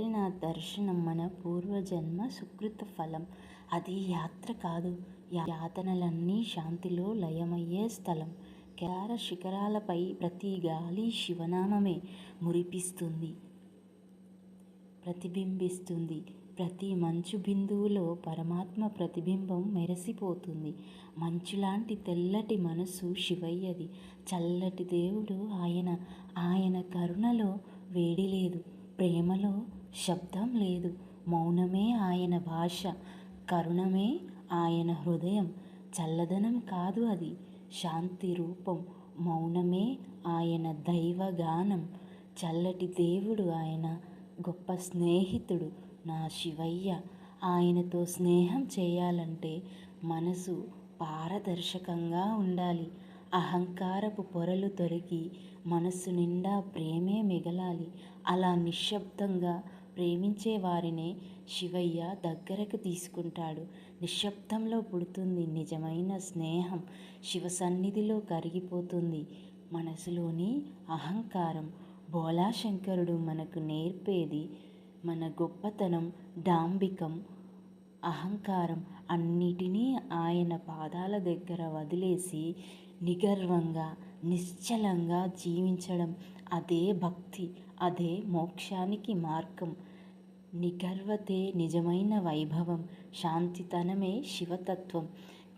కేదారినాథ్ దర్శనం మన పూర్వజన్మ సుకృత ఫలం. అది యాత్ర కాదు, యాతనలన్నీ శాంతిలో లయమయ్యే స్థలం. కేదార శిఖరాలపై ప్రతి గాలి శివనామమే మురిపిస్తుంది, ప్రతిబింబిస్తుంది. ప్రతి మంచు బిందువులో పరమాత్మ ప్రతిబింబం మెరిసిపోతుంది. మంచులాంటి తెల్లటి మనసు శివయ్యది. చల్లటి దేవుడు ఆయన. ఆయన కరుణలో వేడి లేదు, ప్రేమలో శబ్దం లేదు. మౌనమే ఆయన భాష, కరుణమే ఆయన హృదయం. చల్లదనం కాదు, అది శాంతి రూపం. మౌనమే ఆయన దైవగానం. చల్లటి దేవుడు ఆయన, గొప్ప స్నేహితుడు నా శివయ్య. ఆయనతో స్నేహం చేయాలంటే మనసు పారదర్శకంగా ఉండాలి. అహంకారపు పొరలు తొలగి మనస్సు నిండా ప్రేమే మిగలాలి. అలా నిశ్శబ్దంగా ప్రేమించే వారినే శివయ్య దగ్గరకు తీసుకుంటాడు. నిశ్శబ్దంలో పుడుతుంది నిజమైన స్నేహం. శివ సన్నిధిలో కరిగిపోతుంది మనసులోని అహంకారం. భోళాశంకరుడు మనకు నేర్పేది మన గొప్పతనం, డాంబికం, అహంకారం అన్నిటినీ ఆయన పాదాల దగ్గర వదిలేసి నిగర్వంగా నిశ్చలంగా జీవించడం. అదే భక్తి, అదే మోక్షానికి మార్గం. నిగర్వతే నిజమైన వైభవం. శాంతితనమే శివతత్వం.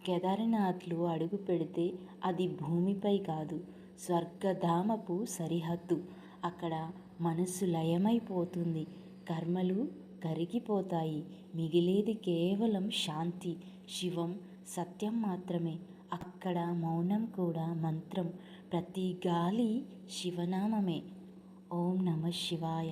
కేదారనాథ్లో అడుగు పెడితే అది భూమిపై కాదు, స్వర్గధామపు సరిహద్దు. అక్కడ మనసు లయమైపోతుంది, కర్మలు కరిగిపోతాయి. మిగిలేది కేవలం శాంతి, శివం, సత్యం మాత్రమే. అక్కడ మౌనం కూడా మంత్రం. ప్రతి గాలి శివనామమే. ఓం నమః శివాయ.